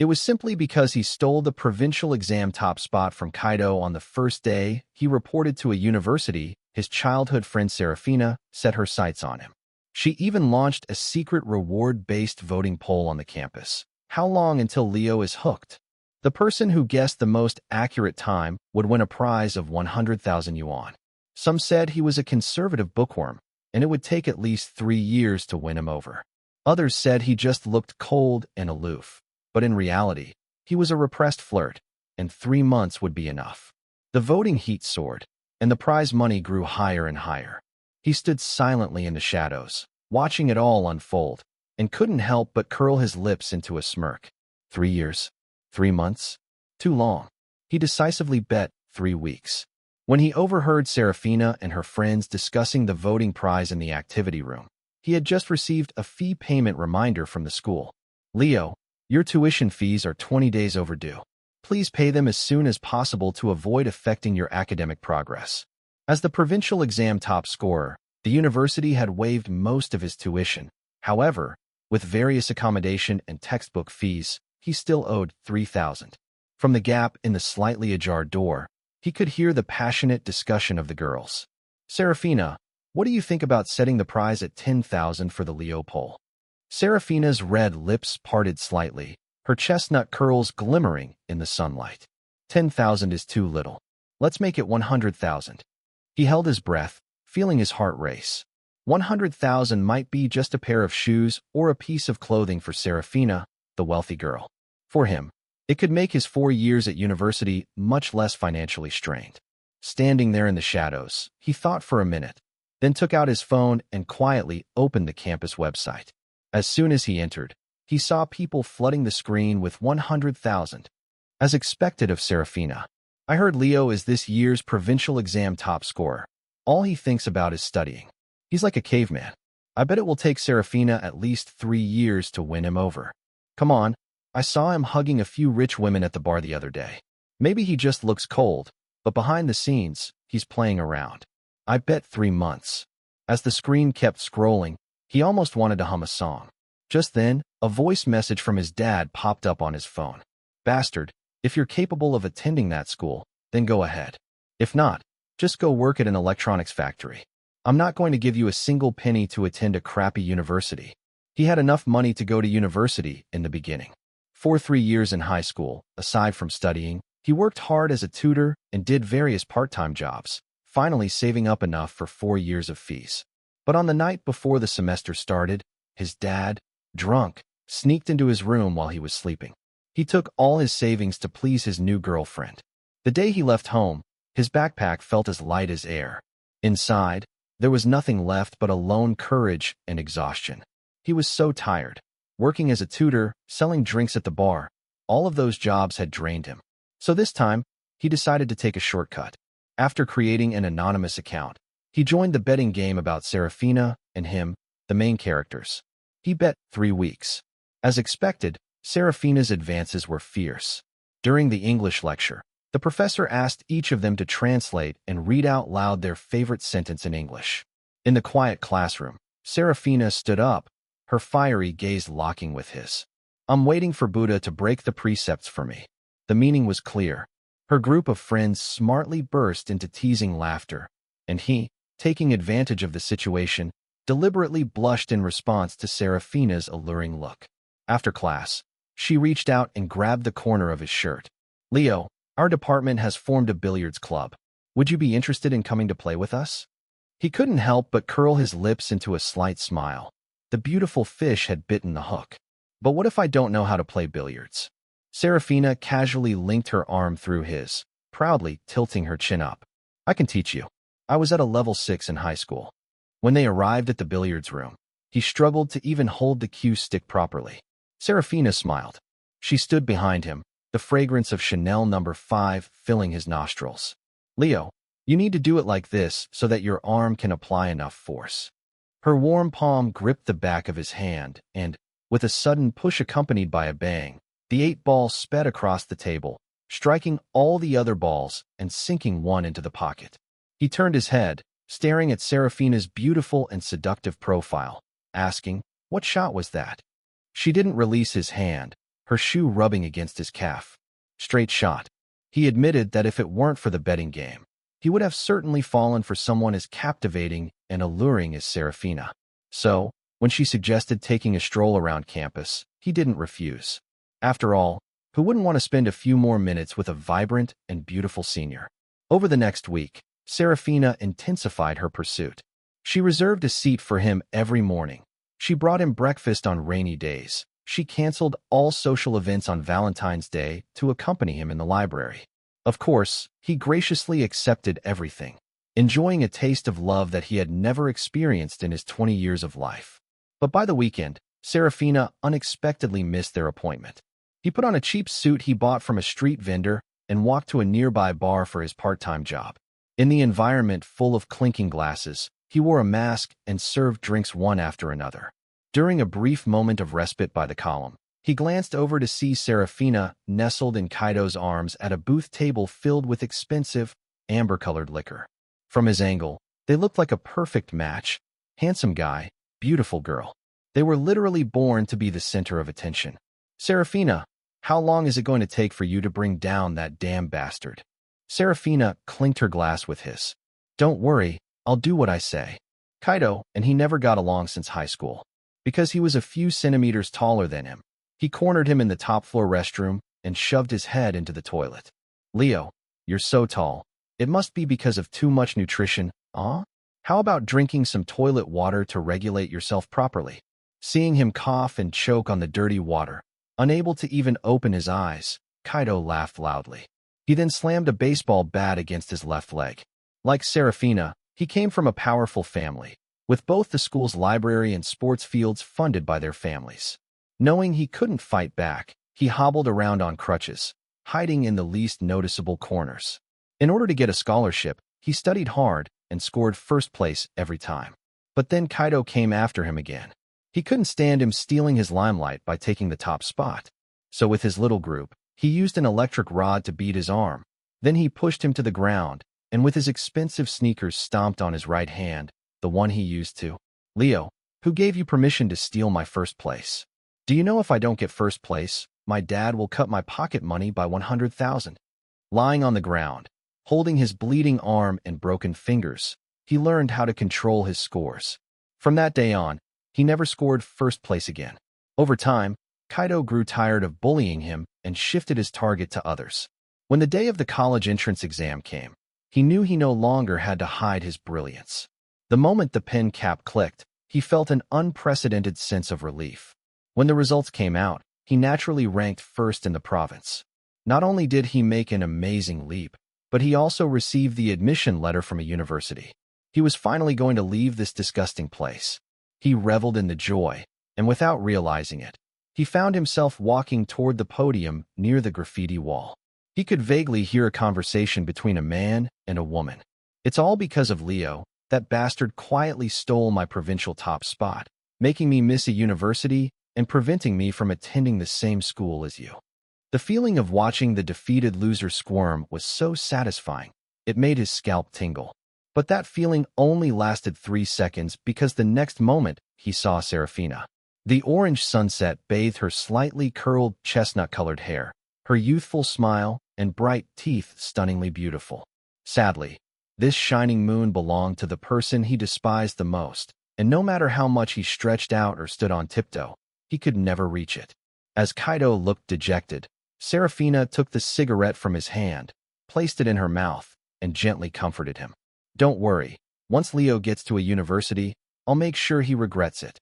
It was simply because he stole the provincial exam top spot from Kaido on the first day he reported to a university. His childhood friend Serafina set her sights on him. She even launched a secret reward-based voting poll on the campus. How long until Leo is hooked? The person who guessed the most accurate time would win a prize of 100,000 yuan. Some said he was a conservative bookworm, and it would take at least 3 years to win him over. Others said he just looked cold and aloof, but in reality, he was a repressed flirt, and 3 months would be enough. The voting heat soared, and the prize money grew higher and higher. He stood silently in the shadows, watching it all unfold, and couldn't help but curl his lips into a smirk. 3 years? 3 months? Too long. He decisively bet 3 weeks. When he overheard Serafina and her friends discussing the voting prize in the activity room, he had just received a fee payment reminder from the school. Leo, your tuition fees are 20 days overdue. Please pay them as soon as possible to avoid affecting your academic progress. As the provincial exam top scorer, the university had waived most of his tuition. However, with various accommodation and textbook fees, he still owed 3,000. From the gap in the slightly ajar door, he could hear the passionate discussion of the girls. Serafina, what do you think about setting the prize at 10,000 for the Leo poll? Serafina's red lips parted slightly, her chestnut curls glimmering in the sunlight. 10,000 is too little. Let's make it 100,000. He held his breath, feeling his heart race. 100,000 might be just a pair of shoes or a piece of clothing for Serafina, the wealthy girl. For him, it could make his 4 years at university much less financially strained. Standing there in the shadows, he thought for a minute, then took out his phone and quietly opened the campus website. As soon as he entered, he saw people flooding the screen with 100,000. As expected of Serafina, I heard Leo is this year's provincial exam top scorer. All he thinks about is studying. He's like a caveman. I bet it will take Serafina at least 3 years to win him over. Come on, I saw him hugging a few rich women at the bar the other day. Maybe he just looks cold, but behind the scenes, he's playing around. I bet 3 months. As the screen kept scrolling, he almost wanted to hum a song. Just then, a voice message from his dad popped up on his phone. Bastard, if you're capable of attending that school, then go ahead. If not, just go work at an electronics factory. I'm not going to give you a single penny to attend a crappy university. He had enough money to go to university in the beginning. For 3 years in high school, aside from studying, he worked hard as a tutor and did various part-time jobs, finally saving up enough for 4 years of fees. But on the night before the semester started, his dad, drunk, sneaked into his room while he was sleeping. He took all his savings to please his new girlfriend. The day he left home, his backpack felt as light as air. Inside, there was nothing left but alone courage and exhaustion. He was so tired. Working as a tutor, selling drinks at the bar, all of those jobs had drained him. So this time, he decided to take a shortcut. After creating an anonymous account, he joined the betting game about Serafina and him, the main characters. He bet 3 weeks. As expected, Serafina's advances were fierce. During the English lecture, the professor asked each of them to translate and read out loud their favorite sentence in English. In the quiet classroom, Serafina stood up, her fiery gaze locking with his. I'm waiting for Buddha to break the precepts for me. The meaning was clear. Her group of friends smartly burst into teasing laughter, and he, taking advantage of the situation, deliberately blushed in response to Serafina's alluring look. After class, she reached out and grabbed the corner of his shirt. Leo, our department has formed a billiards club. Would you be interested in coming to play with us? He couldn't help but curl his lips into a slight smile. The beautiful fish had bitten the hook. But what if I don't know how to play billiards? Serafina casually linked her arm through his, proudly tilting her chin up. I can teach you. I was at a level 6 in high school. When they arrived at the billiards room, he struggled to even hold the cue stick properly. Serafina smiled. She stood behind him, the fragrance of Chanel No. 5 filling his nostrils. Leo, you need to do it like this so that your arm can apply enough force. Her warm palm gripped the back of his hand, and, with a sudden push accompanied by a bang, the 8 ball sped across the table, striking all the other balls and sinking one into the pocket. He turned his head, staring at Serafina's beautiful and seductive profile, asking, what shot was that? She didn't release his hand. her shoe rubbing against his calf. Straight shot. He admitted that if it weren't for the betting game, he would have certainly fallen for someone as captivating and alluring as Serafina. So, when she suggested taking a stroll around campus, he didn't refuse. After all, who wouldn't want to spend a few more minutes with a vibrant and beautiful senior? Over the next week, Serafina intensified her pursuit. She reserved a seat for him every morning. She brought him breakfast on rainy days. She canceled all social events on Valentine's Day to accompany him in the library. Of course, he graciously accepted everything, enjoying a taste of love that he had never experienced in his 20 years of life. But by the weekend, Serafina unexpectedly missed their appointment. He put on a cheap suit he bought from a street vendor and walked to a nearby bar for his part-time job. In the environment full of clinking glasses, he wore a mask and served drinks one after another. During a brief moment of respite by the column, he glanced over to see Serafina nestled in Kaido's arms at a booth table filled with expensive, amber-colored liquor. From his angle, they looked like a perfect match. Handsome guy, beautiful girl. They were literally born to be the center of attention. Serafina, how long is it going to take for you to bring down that damn bastard? Serafina clinked her glass with his. Don't worry, I'll do what I say. Kaido and he never got along since high school. Because he was a few centimeters taller than him, he cornered him in the top-floor restroom and shoved his head into the toilet. Leo, you're so tall. It must be because of too much nutrition, huh? How about drinking some toilet water to regulate yourself properly? Seeing him cough and choke on the dirty water, unable to even open his eyes, Kaido laughed loudly. He then slammed a baseball bat against his left leg. Like Serafina, he came from a powerful family, with both the school's library and sports fields funded by their families. Knowing he couldn't fight back, he hobbled around on crutches, hiding in the least noticeable corners. In order to get a scholarship, he studied hard and scored first place every time. But then Kaido came after him again. He couldn't stand him stealing his limelight by taking the top spot. So with his little group, he used an electric rod to beat his arm. Then he pushed him to the ground, and with his expensive sneakers stomped on his right hand, the one he used to. Leo, who gave you permission to steal my first place? Do you know if I don't get first place, my dad will cut my pocket money by 100,000? Lying on the ground, holding his bleeding arm and broken fingers, he learned how to control his scores. From that day on, he never scored first place again. Over time, Kaido grew tired of bullying him and shifted his target to others. When the day of the college entrance exam came, he knew he no longer had to hide his brilliance. The moment the pen cap clicked, he felt an unprecedented sense of relief. When the results came out, he naturally ranked first in the province. Not only did he make an amazing leap, but he also received the admission letter from a university. He was finally going to leave this disgusting place. He reveled in the joy, and without realizing it, he found himself walking toward the podium near the graffiti wall. He could vaguely hear a conversation between a man and a woman. It's all because of Leo. That bastard quietly stole my provincial top spot, making me miss a university and preventing me from attending the same school as you. The feeling of watching the defeated loser squirm was so satisfying, it made his scalp tingle. But that feeling only lasted 3 seconds because the next moment he saw Serafina. The orange sunset bathed her slightly curled chestnut-colored hair, her youthful smile and bright teeth stunningly beautiful. Sadly, this shining moon belonged to the person he despised the most, and no matter how much he stretched out or stood on tiptoe, he could never reach it. As Kaido looked dejected, Serafina took the cigarette from his hand, placed it in her mouth, and gently comforted him. Don't worry, once Leo gets to a university, I'll make sure he regrets it.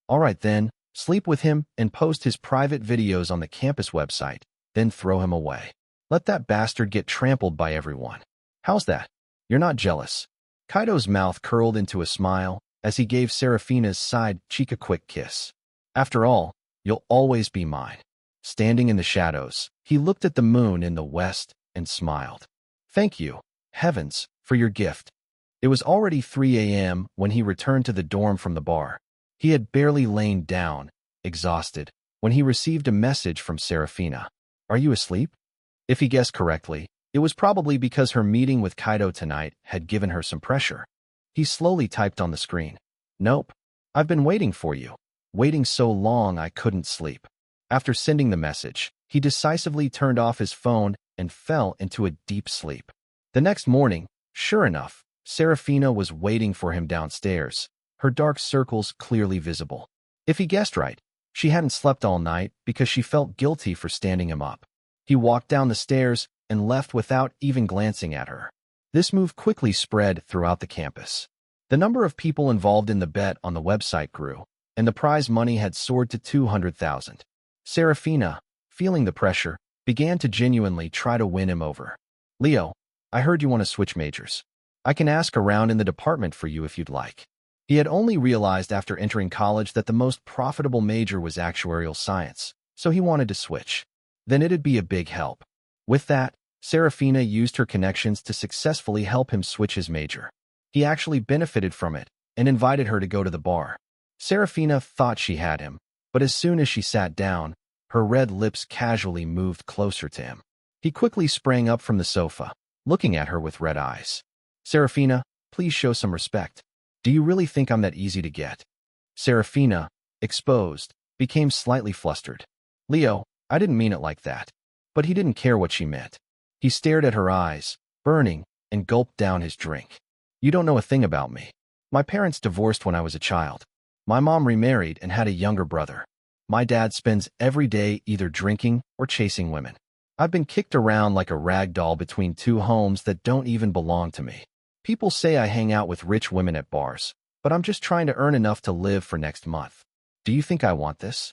All right then, sleep with him and post his private videos on the campus website, then throw him away. Let that bastard get trampled by everyone. How's that? You're not jealous. Kaido's mouth curled into a smile as he gave Serafina's side cheek a quick kiss. After all, you'll always be mine. Standing in the shadows, he looked at the moon in the west and smiled. Thank you, heavens, for your gift. It was already 3 a.m. when he returned to the dorm from the bar. He had barely lain down, exhausted, when he received a message from Serafina. Are you asleep? If he guessed correctly, it was probably because her meeting with Kaido tonight had given her some pressure. He slowly typed on the screen. Nope. I've been waiting for you. Waiting so long I couldn't sleep. After sending the message, he decisively turned off his phone and fell into a deep sleep. The next morning, sure enough, Serafina was waiting for him downstairs, her dark circles clearly visible. If he guessed right, she hadn't slept all night because she felt guilty for standing him up. He walked down the stairs and left without even glancing at her. This move quickly spread throughout the campus. The number of people involved in the bet on the website grew, and the prize money had soared to 200,000. Serafina, feeling the pressure, began to genuinely try to win him over. Leo, I heard you want to switch majors. I can ask around in the department for you if you'd like. He had only realized after entering college that the most profitable major was actuarial science, so he wanted to switch. Then it'd be a big help. With that, Serafina used her connections to successfully help him switch his major. He actually benefited from it and invited her to go to the bar. Serafina thought she had him, but as soon as she sat down, her red lips casually moved closer to him. He quickly sprang up from the sofa, looking at her with red eyes. Serafina, please show some respect. Do you really think I'm that easy to get? Serafina, exposed, became slightly flustered. Leo, I didn't mean it like that. But he didn't care what she meant. He stared at her eyes, burning, and gulped down his drink. You don't know a thing about me. My parents divorced when I was a child. My mom remarried and had a younger brother. My dad spends every day either drinking or chasing women. I've been kicked around like a rag doll between two homes that don't even belong to me. People say I hang out with rich women at bars, but I'm just trying to earn enough to live for next month. Do you think I want this?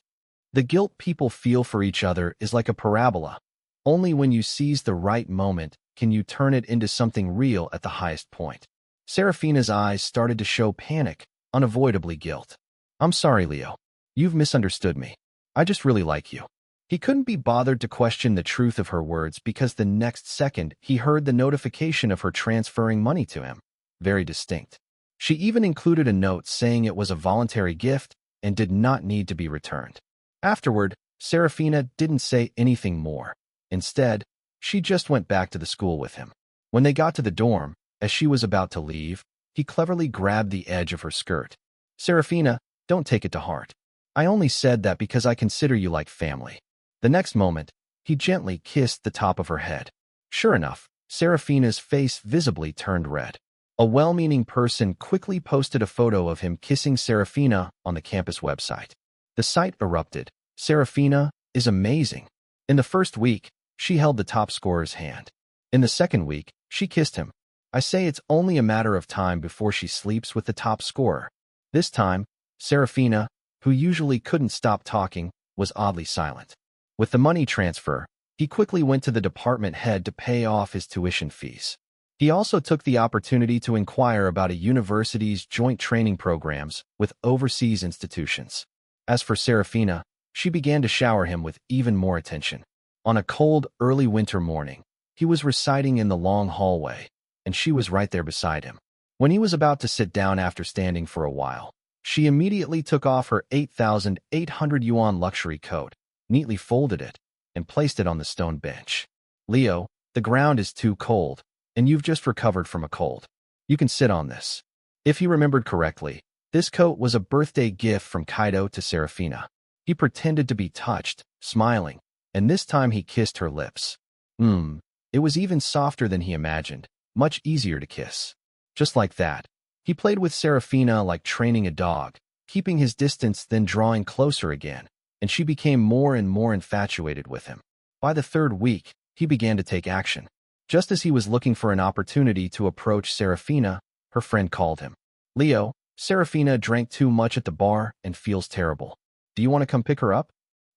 The guilt people feel for each other is like a parabola. Only when you seize the right moment can you turn it into something real at the highest point. Serafina's eyes started to show panic, unavoidably guilt. I'm sorry, Leo. You've misunderstood me. I just really like you. He couldn't be bothered to question the truth of her words because the next second he heard the notification of her transferring money to him. Very distinct. She even included a note saying it was a voluntary gift and did not need to be returned. Afterward, Serafina didn't say anything more. Instead, she just went back to the school with him. When they got to the dorm, as she was about to leave, he cleverly grabbed the edge of her skirt. Serafina, don't take it to heart. I only said that because I consider you like family. The next moment, he gently kissed the top of her head. Sure enough, Serafina's face visibly turned red. A well-meaning person quickly posted a photo of him kissing Serafina on the campus website. The site erupted. Serafina is amazing. In the first week, she held the top scorer's hand. In the second week, she kissed him. I say it's only a matter of time before she sleeps with the top scorer. This time, Serafina, who usually couldn't stop talking, was oddly silent. With the money transfer, he quickly went to the department head to pay off his tuition fees. He also took the opportunity to inquire about a university's joint training programs with overseas institutions. As for Serafina, she began to shower him with even more attention. On a cold, early winter morning, he was reciting in the long hallway, and she was right there beside him. When he was about to sit down after standing for a while, she immediately took off her 8,800 yuan luxury coat, neatly folded it, and placed it on the stone bench. Leo, the ground is too cold, and you've just recovered from a cold. You can sit on this. If he remembered correctly, this coat was a birthday gift from Kaido to Serafina. He pretended to be touched, smiling, and this time he kissed her lips. It was even softer than he imagined, much easier to kiss. Just like that, he played with Serafina like training a dog, keeping his distance then drawing closer again, and she became more and more infatuated with him. By the third week, he began to take action. Just as he was looking for an opportunity to approach Serafina, her friend called him. Leo, Serafina drank too much at the bar and feels terrible. Do you want to come pick her up?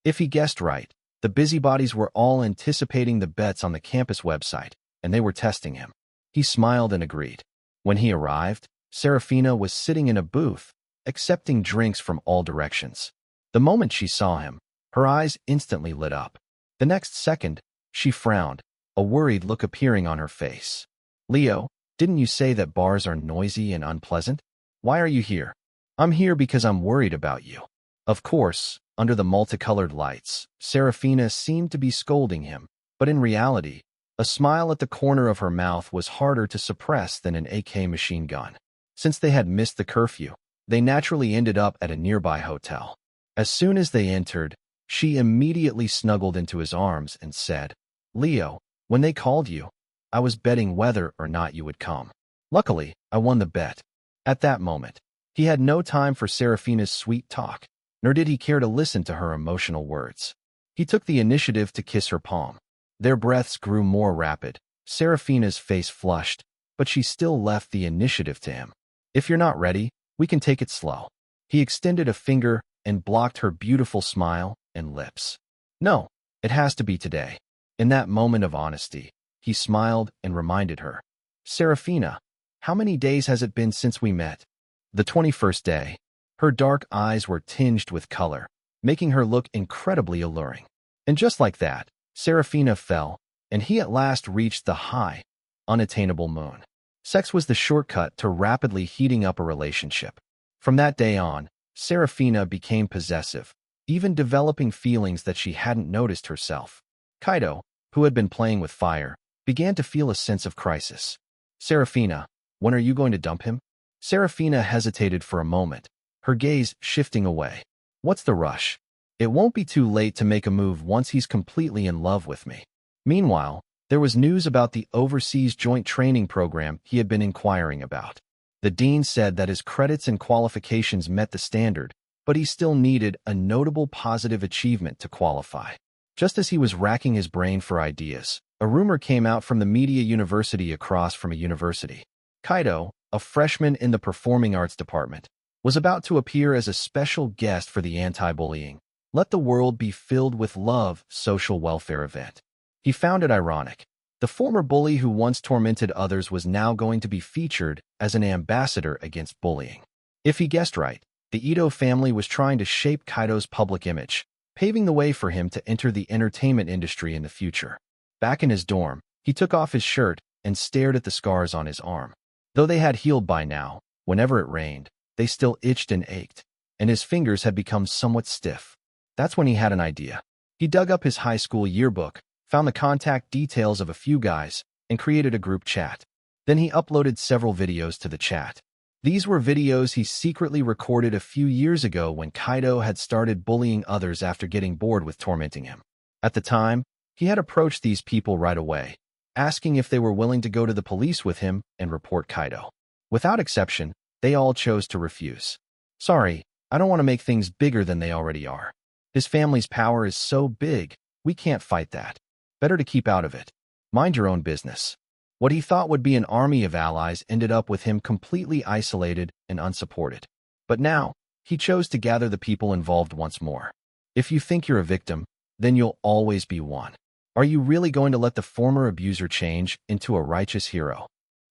If he guessed right, the busybodies were all anticipating the bets on the campus website, and they were testing him. He smiled and agreed. When he arrived, Serafina was sitting in a booth, accepting drinks from all directions. The moment she saw him, her eyes instantly lit up. The next second, she frowned, a worried look appearing on her face. Leo, didn't you say that bars are noisy and unpleasant? Why are you here? I'm here because I'm worried about you. Of course, under the multicolored lights, Serafina seemed to be scolding him, but in reality, a smile at the corner of her mouth was harder to suppress than an AK machine gun. Since they had missed the curfew, they naturally ended up at a nearby hotel. As soon as they entered, She immediately snuggled into his arms and said, "Leo, when they called you, I was betting whether or not you would come. Luckily, I won the bet." At that moment, he had no time for Serafina's sweet talk, nor did he care to listen to her emotional words. He took the initiative to kiss her palm. Their breaths grew more rapid. Serafina's face flushed, but she still left the initiative to him. "If you're not ready, we can take it slow." He extended a finger and blocked her beautiful smile and lips. "No, it has to be today." In that moment of honesty, he smiled and reminded her, "Serafina, how many days has it been since we met?" The 21st day. Her dark eyes were tinged with color, making her look incredibly alluring. And just like that, Serafina fell, and he at last reached the high, unattainable moon. Sex was the shortcut to rapidly heating up a relationship. From that day on, Serafina became possessive, even developing feelings that she hadn't noticed herself. Kaido, who had been playing with fire, began to feel a sense of crisis. "Serafina, when are you going to dump him?" Serafina hesitated for a moment, her gaze shifting away. "What's the rush? It won't be too late to make a move once he's completely in love with me." Meanwhile, there was news about the overseas joint training program he had been inquiring about. The dean said that his credits and qualifications met the standard, but he still needed a notable positive achievement to qualify. Just as he was racking his brain for ideas, a rumor came out from the media university across from a university. Kaido, a freshman in the performing arts department, was about to appear as a special guest for the anti-bullying Let the World Be Filled with Love social welfare event. He found it ironic. The former bully who once tormented others was now going to be featured as an ambassador against bullying. If he guessed right, the Ito family was trying to shape Kaido's public image, paving the way for him to enter the entertainment industry in the future. Back in his dorm, he took off his shirt and stared at the scars on his arm. Though they had healed by now, whenever it rained, they still itched and ached, and his fingers had become somewhat stiff. That's when he had an idea. He dug up his high school yearbook, found the contact details of a few guys, and created a group chat. Then he uploaded several videos to the chat. These were videos he secretly recorded a few years ago when Kaido had started bullying others after getting bored with tormenting him. At the time, he had approached these people right away, asking if they were willing to go to the police with him and report Kaido. Without exception, they all chose to refuse. "Sorry, I don't want to make things bigger than they already are. His family's power is so big, we can't fight that. Better to keep out of it. Mind your own business." What he thought would be an army of allies ended up with him completely isolated and unsupported. But now, he chose to gather the people involved once more. If you think you're a victim, then you'll always be one. Are you really going to let the former abuser change into a righteous hero?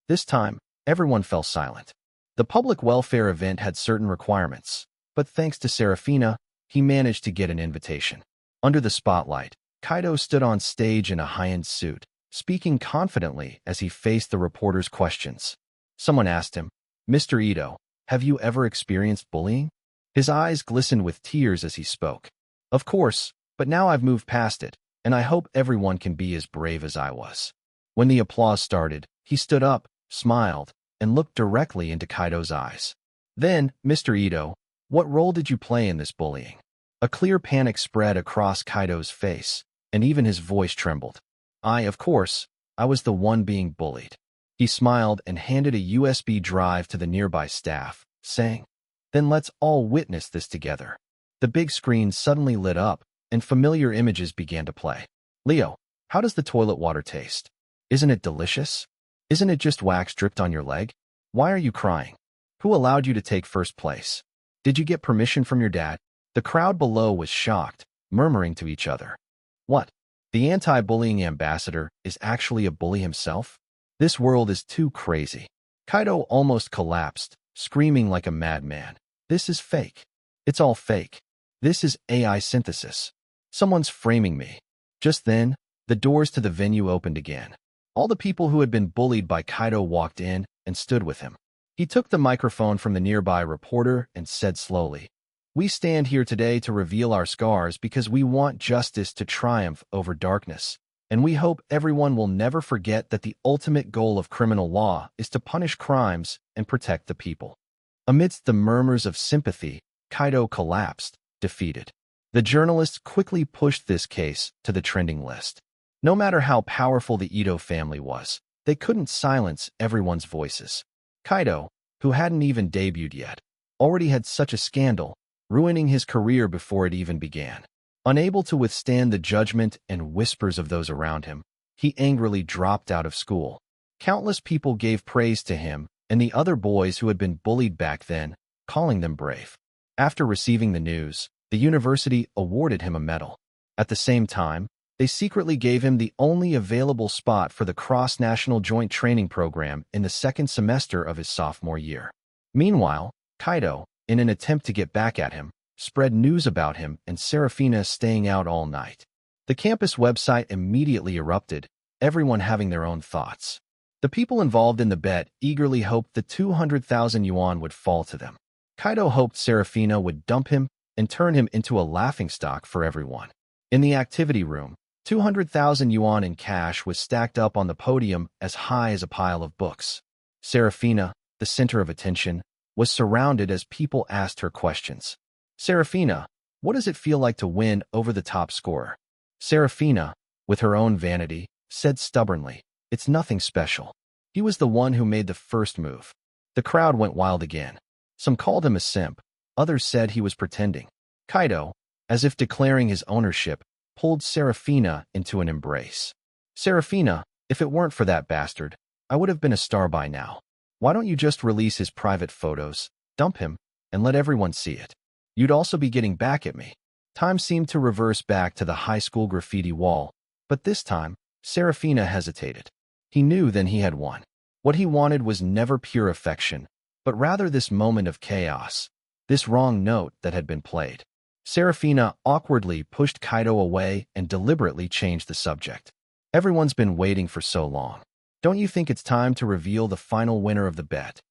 This time, everyone fell silent. The public welfare event had certain requirements, but thanks to Serafina, he managed to get an invitation. Under the spotlight, Kaido stood on stage in a high-end suit, speaking confidently as he faced the reporters' questions. Someone asked him, "Mr. Ito, have you ever experienced bullying?" His eyes glistened with tears as he spoke. "Of course, but now I've moved past it, and I hope everyone can be as brave as I was." When the applause started, he stood up, smiled, and looked directly into Kaido's eyes. "Then, Mr. Ito, what role did you play in this bullying?" A clear panic spread across Kaido's face, and even his voice trembled. Of course, I was the one being bullied." He smiled and handed a USB drive to the nearby staff, saying, "Then let's all witness this together." The big screen suddenly lit up, and familiar images began to play. "Leo, how does the toilet water taste? Isn't it delicious? Isn't it just wax dripped on your leg? Why are you crying? Who allowed you to take first place? Did you get permission from your dad?" The crowd below was shocked, murmuring to each other. What? The anti-bullying ambassador is actually a bully himself? This world is too crazy. Kaido almost collapsed, screaming like a madman. "This is fake. It's all fake. This is AI synthesis. Someone's framing me." Just then, the doors to the venue opened again. All the people who had been bullied by Kaido walked in and stood with him. He took the microphone from the nearby reporter and said slowly, "We stand here today to reveal our scars because we want justice to triumph over darkness, and we hope everyone will never forget that the ultimate goal of criminal law is to punish crimes and protect the people." Amidst the murmurs of sympathy, Kaido collapsed, defeated. The journalists quickly pushed this case to the trending list. No matter how powerful the Ito family was, they couldn't silence everyone's voices. Kaido, who hadn't even debuted yet, already had such a scandal, ruining his career before it even began. Unable to withstand the judgment and whispers of those around him, he angrily dropped out of school. Countless people gave praise to him and the other boys who had been bullied back then, calling them brave. After receiving the news, the university awarded him a medal. At the same time, they secretly gave him the only available spot for the cross-national joint training program in the second semester of his sophomore year. Meanwhile, Kaido, in an attempt to get back at him, spread news about him and Seraphina staying out all night. The campus website immediately erupted, everyone having their own thoughts. The people involved in the bet eagerly hoped the 200,000 yuan would fall to them. Kaido hoped Seraphina would dump him and turn him into a laughingstock for everyone. In the activity room, 200,000 yuan in cash was stacked up on the podium as high as a pile of books. Seraphina, the center of attention, was surrounded as people asked her questions. Seraphina, what does it feel like to win over the top scorer? Seraphina, with her own vanity, said stubbornly, it's nothing special. He was the one who made the first move. The crowd went wild again. Some called him a simp, others said he was pretending. Kaido, as if declaring his ownership, pulled Seraphina into an embrace. Seraphina, if it weren't for that bastard, I would have been a star by now. Why don't you just release his private photos, dump him, and let everyone see it? You'd also be getting back at me. Time seemed to reverse back to the high school graffiti wall, but this time, Seraphina hesitated. He knew then he had won. What he wanted was never pure affection, but rather this moment of chaos, this wrong note that had been played. Seraphina awkwardly pushed Kaido away and deliberately changed the subject. Everyone's been waiting for so long. Don't you think it's time to reveal the final winner of the bet?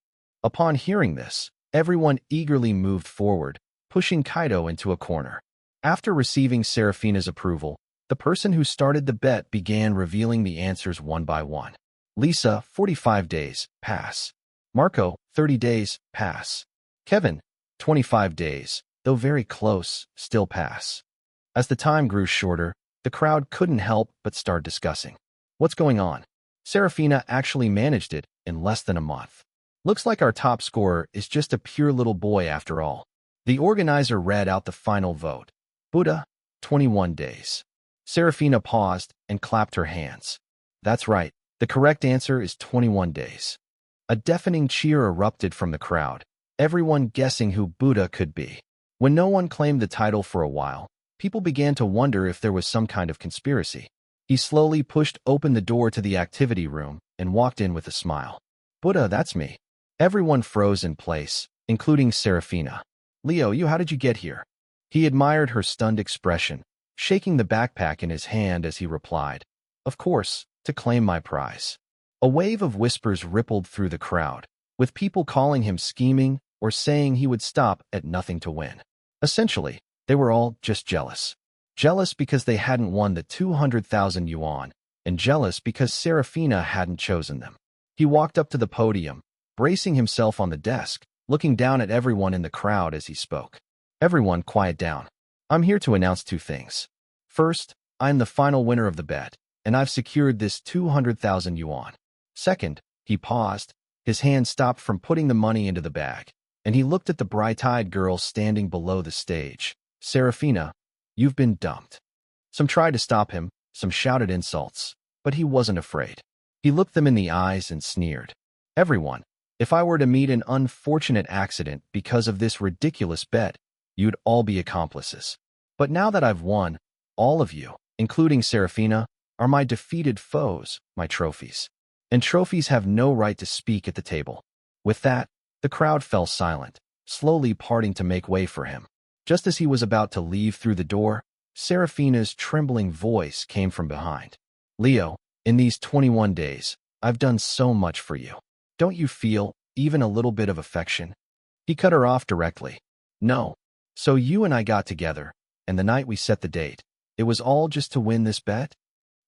Upon hearing this, everyone eagerly moved forward, pushing Kaido into a corner. After receiving Seraphina's approval, the person who started the bet began revealing the answers one by one. Lisa, 45 days, pass. Marco, 30 days, pass. Kevin, 25 days, though very close, still pass. As the time grew shorter, the crowd couldn't help but start discussing. What's going on? Seraphina actually managed it in less than a month. Looks like our top scorer is just a pure little boy after all. The organizer read out the final vote. Buddha, 21 days. Seraphina paused and clapped her hands. That's right, the correct answer is 21 days. A deafening cheer erupted from the crowd, everyone guessing who Buddha could be. When no one claimed the title for a while, people began to wonder if there was some kind of conspiracy. He slowly pushed open the door to the activity room and walked in with a smile. Buddha, that's me. Everyone froze in place, including Seraphina. Leo, how did you get here? He admired her stunned expression, shaking the backpack in his hand as he replied, of course, to claim my prize. A wave of whispers rippled through the crowd, with people calling him scheming or saying he would stop at nothing to win. Essentially, they were all just jealous. Jealous because they hadn't won the 200,000 yuan, and jealous because Seraphina hadn't chosen them. He walked up to the podium, bracing himself on the desk, looking down at everyone in the crowd as he spoke. Everyone, quiet down. I'm here to announce two things. First, I'm the final winner of the bet, and I've secured this 200,000 yuan. Second, he paused, his hand stopped from putting the money into the bag, and he looked at the bright-eyed girl standing below the stage. Seraphina, you've been dumped. Some tried to stop him, some shouted insults, but he wasn't afraid. He looked them in the eyes and sneered. Everyone, if I were to meet an unfortunate accident because of this ridiculous bet, you'd all be accomplices. But now that I've won, all of you, including Seraphina, are my defeated foes, my trophies. And trophies have no right to speak at the table. With that, the crowd fell silent, slowly parting to make way for him. Just as he was about to leave through the door, Seraphina's trembling voice came from behind. Leo, in these 21 days, I've done so much for you. Don't you feel even a little bit of affection? He cut her off directly. No. So you and I got together, and the night we set the date, it was all just to win this bet?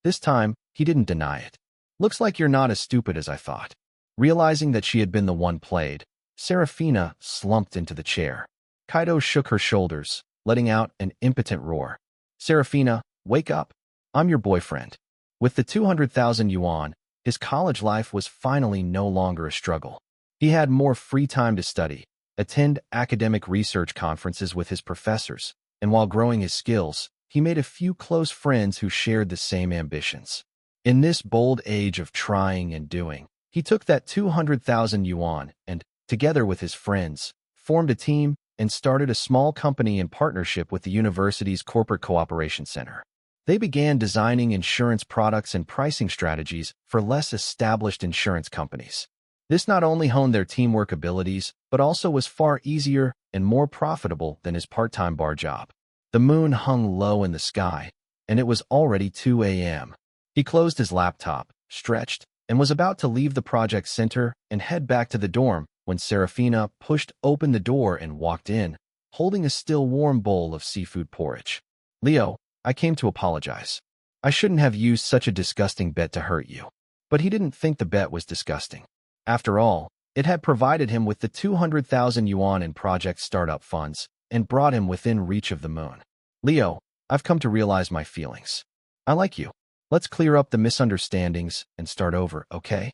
This time, he didn't deny it. Looks like you're not as stupid as I thought. Realizing that she had been the one played, Seraphina slumped into the chair. Kaido shook her shoulders, letting out an impotent roar. Serafina, wake up. I'm your boyfriend. With the 200,000 yuan, his college life was finally no longer a struggle. He had more free time to study, attend academic research conferences with his professors, and while growing his skills, he made a few close friends who shared the same ambitions. In this bold age of trying and doing, he took that 200,000 yuan and, together with his friends, formed a team and started a small company in partnership with the university's Corporate Cooperation Center. They began designing insurance products and pricing strategies for less established insurance companies. This not only honed their teamwork abilities, but also was far easier and more profitable than his part-time bar job. The moon hung low in the sky, and it was already 2 a.m. He closed his laptop, stretched, and was about to leave the project center and head back to the dorm when Serafina pushed open the door and walked in, holding a still warm bowl of seafood porridge. Leo, I came to apologize. I shouldn't have used such a disgusting bet to hurt you. But he didn't think the bet was disgusting. After all, it had provided him with the 200,000 yuan in project startup funds and brought him within reach of the moon. Leo, I've come to realize my feelings. I like you. Let's clear up the misunderstandings and start over, okay?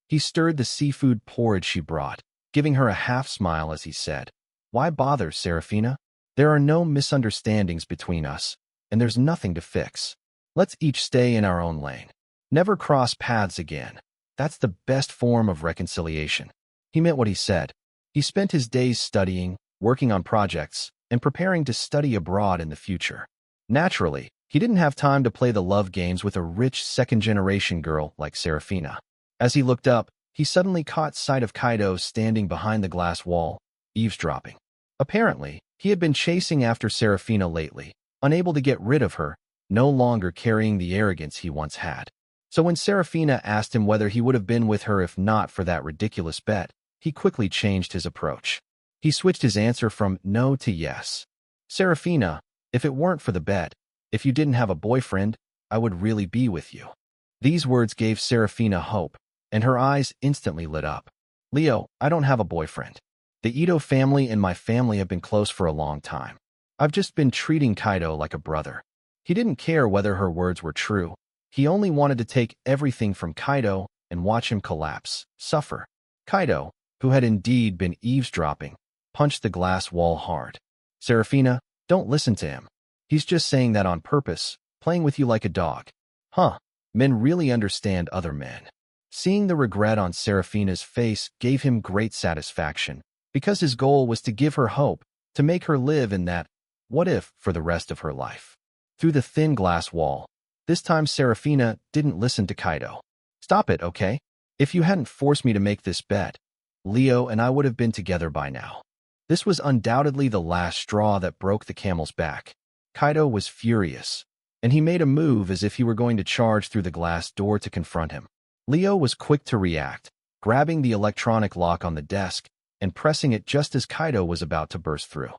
He stirred the seafood porridge she brought, giving her a half-smile as he said, Why bother, Serafina? There are no misunderstandings between us, and there's nothing to fix. Let's each stay in our own lane. Never cross paths again. That's the best form of reconciliation. He meant what he said. He spent his days studying, working on projects, and preparing to study abroad in the future. Naturally, he didn't have time to play the love games with a rich second-generation girl like Serafina. As he looked up, he suddenly caught sight of Kaido standing behind the glass wall, eavesdropping. Apparently, he had been chasing after Serafina lately, unable to get rid of her, no longer carrying the arrogance he once had. So when Serafina asked him whether he would have been with her if not for that ridiculous bet, he quickly changed his approach. He switched his answer from no to yes. Serafina, if it weren't for the bet, if you didn't have a boyfriend, I would really be with you. These words gave Serafina hope, and her eyes instantly lit up. Leo, I don't have a boyfriend. The Ito family and my family have been close for a long time. I've just been treating Kaido like a brother. He didn't care whether her words were true. He only wanted to take everything from Kaido and watch him collapse, suffer. Kaido, who had indeed been eavesdropping, punched the glass wall hard. Serafina, don't listen to him. He's just saying that on purpose, playing with you like a dog. Huh, men really understand other men. Seeing the regret on Serafina's face gave him great satisfaction, because his goal was to give her hope, to make her live in that what if for the rest of her life. Through the thin glass wall, this time Serafina didn't listen to Kaido. Stop it, okay? If you hadn't forced me to make this bet, Leo and I would have been together by now. This was undoubtedly the last straw that broke the camel's back. Kaido was furious, and he made a move as if he were going to charge through the glass door to confront him. Leo was quick to react, grabbing the electronic lock on the desk and pressing it just as Kaido was about to burst through.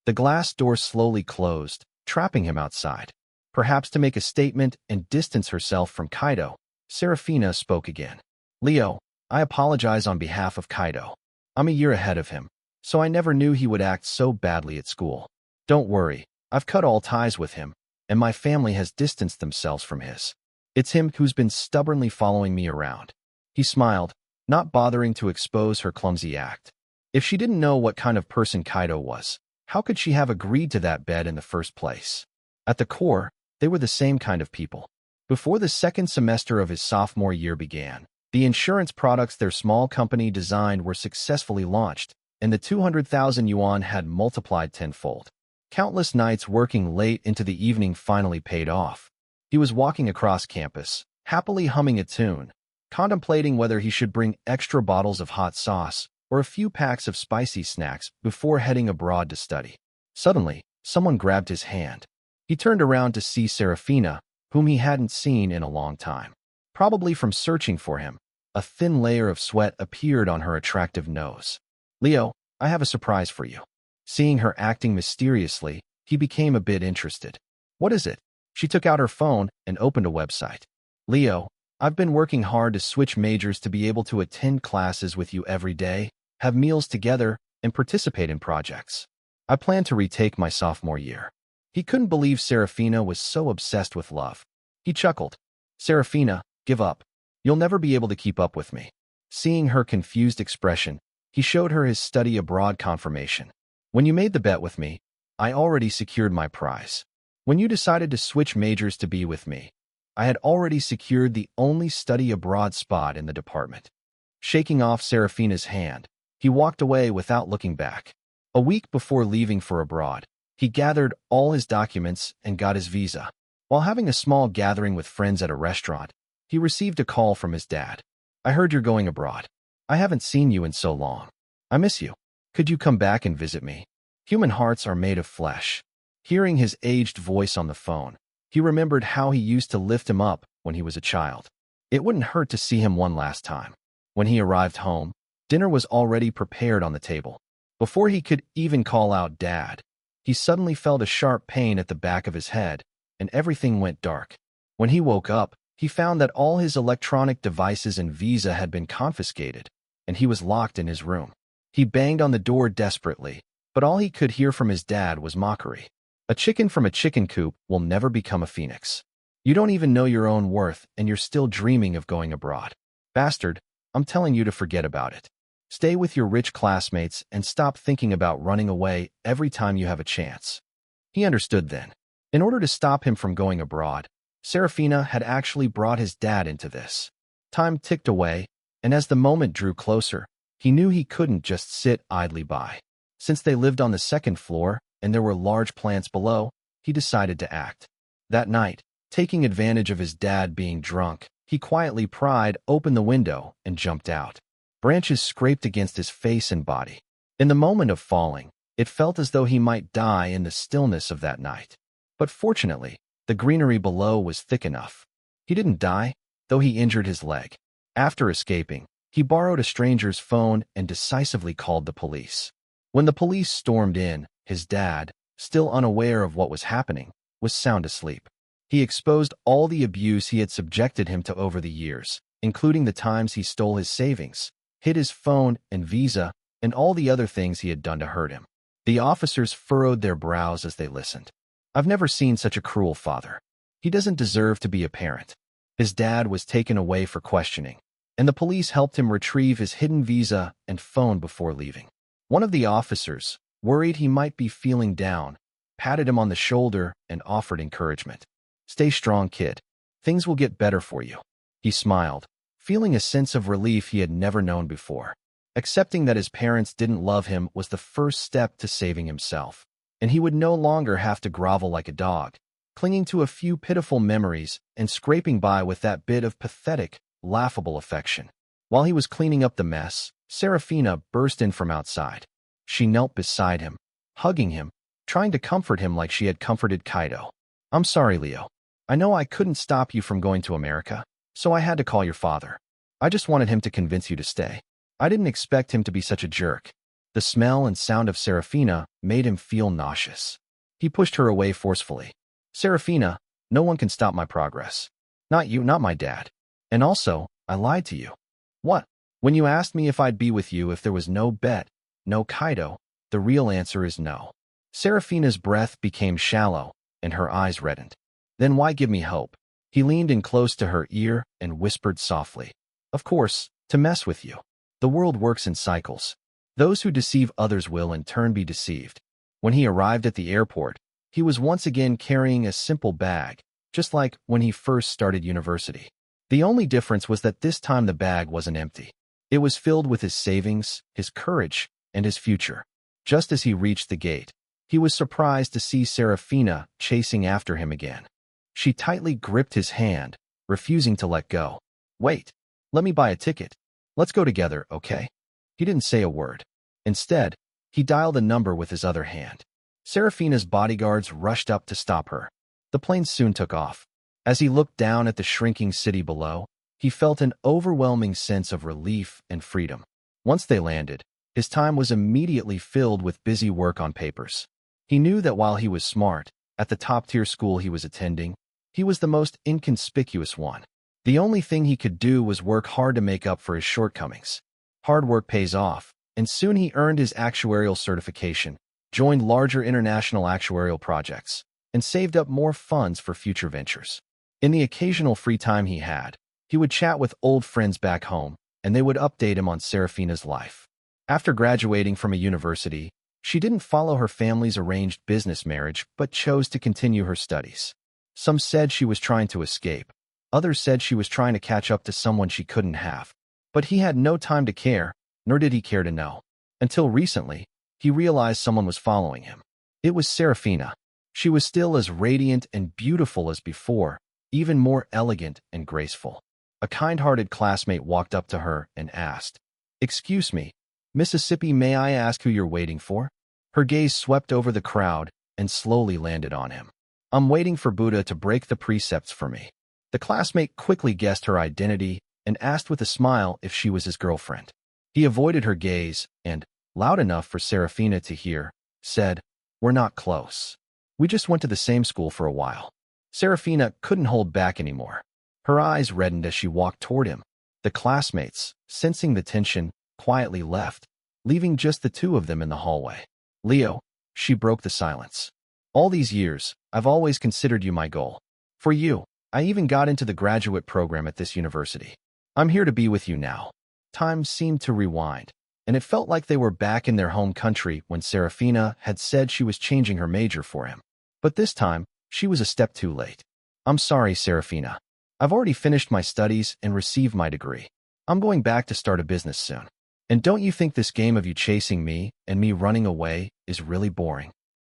The glass door slowly closed, trapping him outside. Perhaps to make a statement and distance herself from Kaido, Serafina spoke again. Leo, I apologize on behalf of Kaido. I'm a year ahead of him, so I never knew he would act so badly at school. Don't worry, I've cut all ties with him, and my family has distanced themselves from his. It's him who's been stubbornly following me around. He smiled, not bothering to expose her clumsy act. If she didn't know what kind of person Kaido was, how could she have agreed to that bet in the first place? At the core, they were the same kind of people. Before the second semester of his sophomore year began, the insurance products their small company designed were successfully launched, and the 200,000 yuan had multiplied tenfold. Countless nights working late into the evening finally paid off. He was walking across campus, happily humming a tune, contemplating whether he should bring extra bottles of hot sauce or a few packs of spicy snacks before heading abroad to study. Suddenly, someone grabbed his hand. He turned around to see Serafina, whom he hadn't seen in a long time. Probably from searching for him, a thin layer of sweat appeared on her attractive nose. Leo, I have a surprise for you. Seeing her acting mysteriously, he became a bit interested. What is it? She took out her phone and opened a website. Leo, I've been working hard to switch majors to be able to attend classes with you every day, have meals together, and participate in projects. I plan to retake my sophomore year. He couldn't believe Serafina was so obsessed with love. He chuckled. Serafina, give up. You'll never be able to keep up with me. Seeing her confused expression, he showed her his study abroad confirmation. When you made the bet with me, I already secured my prize. When you decided to switch majors to be with me, I had already secured the only study abroad spot in the department. Shaking off Serafina's hand, he walked away without looking back. A week before leaving for abroad, he gathered all his documents and got his visa. While having a small gathering with friends at a restaurant, he received a call from his dad. I heard you're going abroad. I haven't seen you in so long. I miss you. Could you come back and visit me? Human hearts are made of flesh. Hearing his aged voice on the phone, he remembered how he used to lift him up when he was a child. It wouldn't hurt to see him one last time. When he arrived home, dinner was already prepared on the table. Before he could even call out Dad, he suddenly felt a sharp pain at the back of his head, and everything went dark. When he woke up, he found that all his electronic devices and visa had been confiscated, and he was locked in his room. He banged on the door desperately, but all he could hear from his dad was mockery. A chicken from a chicken coop will never become a phoenix. You don't even know your own worth, and you're still dreaming of going abroad. Bastard, I'm telling you to forget about it. Stay with your rich classmates and stop thinking about running away every time you have a chance. He understood then. In order to stop him from going abroad, Serafina had actually brought his dad into this. Time ticked away, and as the moment drew closer, he knew he couldn't just sit idly by. Since they lived on the second floor and there were large plants below, he decided to act. That night, taking advantage of his dad being drunk, he quietly pried open the window and jumped out. Branches scraped against his face and body. In the moment of falling, it felt as though he might die in the stillness of that night. But fortunately, the greenery below was thick enough. He didn't die, though he injured his leg. After escaping, he borrowed a stranger's phone and decisively called the police. When the police stormed in, his dad, still unaware of what was happening, was sound asleep. He exposed all the abuse he had subjected him to over the years, including the times he stole his savings, hid his phone and visa, and all the other things he had done to hurt him. The officers furrowed their brows as they listened. I've never seen such a cruel father. He doesn't deserve to be a parent. His dad was taken away for questioning, and the police helped him retrieve his hidden visa and phone before leaving. One of the officers, worried he might be feeling down, patted him on the shoulder and offered encouragement. Stay strong, kid. Things will get better for you. He smiled, feeling a sense of relief he had never known before. Accepting that his parents didn't love him was the first step to saving himself, and he would no longer have to grovel like a dog, clinging to a few pitiful memories and scraping by with that bit of pathetic, laughable affection. While he was cleaning up the mess, Serafina burst in from outside. She knelt beside him, hugging him, trying to comfort him like she had comforted Kaido. I'm sorry, Leo. I know I couldn't stop you from going to America, so I had to call your father. I just wanted him to convince you to stay. I didn't expect him to be such a jerk. The smell and sound of Serafina made him feel nauseous. He pushed her away forcefully. Serafina, no one can stop my progress. Not you, not my dad. And also, I lied to you. What? When you asked me if I'd be with you if there was no bet, no Kaido, the real answer is no. Serafina's breath became shallow, and her eyes reddened. Then why give me hope? He leaned in close to her ear and whispered softly. Of course, to mess with you. The world works in cycles. Those who deceive others will in turn be deceived. When he arrived at the airport, he was once again carrying a simple bag, just like when he first started university. The only difference was that this time the bag wasn't empty. It was filled with his savings, his courage, and his future. Just as he reached the gate, he was surprised to see Serafina chasing after him again. She tightly gripped his hand, refusing to let go. Wait, let me buy a ticket. Let's go together, okay? He didn't say a word. Instead, he dialed a number with his other hand. Serafina's bodyguards rushed up to stop her. The plane soon took off. As he looked down at the shrinking city below, he felt an overwhelming sense of relief and freedom. Once they landed, his time was immediately filled with busy work on papers. He knew that while he was smart, at the top-tier school he was attending, he was the most inconspicuous one. The only thing he could do was work hard to make up for his shortcomings. Hard work pays off, and soon he earned his actuarial certification, joined larger international actuarial projects, and saved up more funds for future ventures. In the occasional free time he had, he would chat with old friends back home, and they would update him on Serafina's life. After graduating from a university, she didn't follow her family's arranged business marriage but chose to continue her studies. Some said she was trying to escape. Others said she was trying to catch up to someone she couldn't have. But he had no time to care, nor did he care to know. Until recently, he realized someone was following him. It was Serafina. She was still as radiant and beautiful as before, even more elegant and graceful. A kind-hearted classmate walked up to her and asked, "Excuse me, Mississippi, may I ask who you're waiting for?" Her gaze swept over the crowd and slowly landed on him. "I'm waiting for Buddha to break the precepts for me." The classmate quickly guessed her identity and asked with a smile if she was his girlfriend. He avoided her gaze and, loud enough for Serafina to hear, said, "We're not close. We just went to the same school for a while." Serafina couldn't hold back anymore. Her eyes reddened as she walked toward him. The classmates, sensing the tension, quietly left, leaving just the two of them in the hallway. "Leo," she broke the silence. "All these years, I've always considered you my goal. For you, I even got into the graduate program at this university. I'm here to be with you now." Time seemed to rewind, and it felt like they were back in their home country when Serafina had said she was changing her major for him. But this time, she was a step too late. "I'm sorry, Serafina. I've already finished my studies and received my degree. I'm going back to start a business soon. And don't you think this game of you chasing me and me running away is really boring?"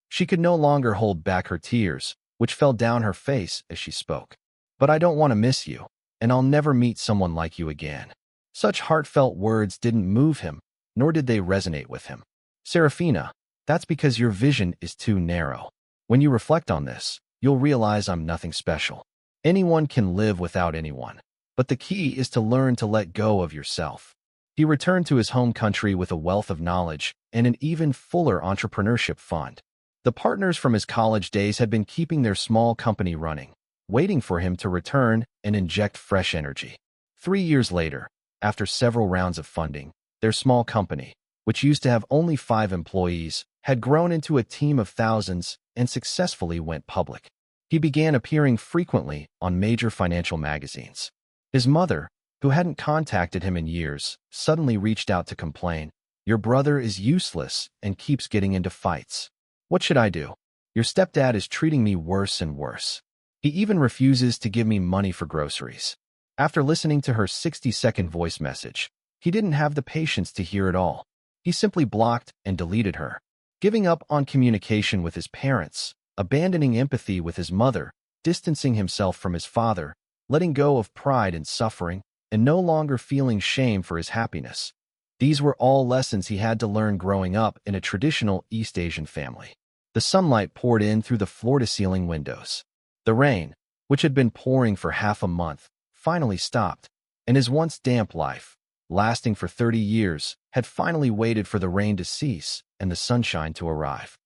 She could no longer hold back her tears, which fell down her face as she spoke. "But I don't want to miss you, and I'll never meet someone like you again." Such heartfelt words didn't move him, nor did they resonate with him. "Serafina, that's because your vision is too narrow. When you reflect on this, you'll realize I'm nothing special. Anyone can live without anyone, but the key is to learn to let go of yourself." He returned to his home country with a wealth of knowledge and an even fuller entrepreneurship fund. The partners from his college days had been keeping their small company running, waiting for him to return and inject fresh energy. 3 years later, after several rounds of funding, their small company, which used to have only 5 employees, had grown into a team of thousands and successfully went public. He began appearing frequently on major financial magazines. His mother, who hadn't contacted him in years, suddenly reached out to complain, "Your brother is useless and keeps getting into fights. What should I do? Your stepdad is treating me worse and worse. He even refuses to give me money for groceries." After listening to her 60-second voice message, he didn't have the patience to hear it all. He simply blocked and deleted her, giving up on communication with his parents, abandoning empathy with his mother, distancing himself from his father, letting go of pride and suffering, and no longer feeling shame for his happiness. These were all lessons he had to learn growing up in a traditional East Asian family. The sunlight poured in through the floor-to-ceiling windows. The rain, which had been pouring for half a month, finally stopped, and his once damp life, lasting for 30 years, had finally waited for the rain to cease and the sunshine to arrive.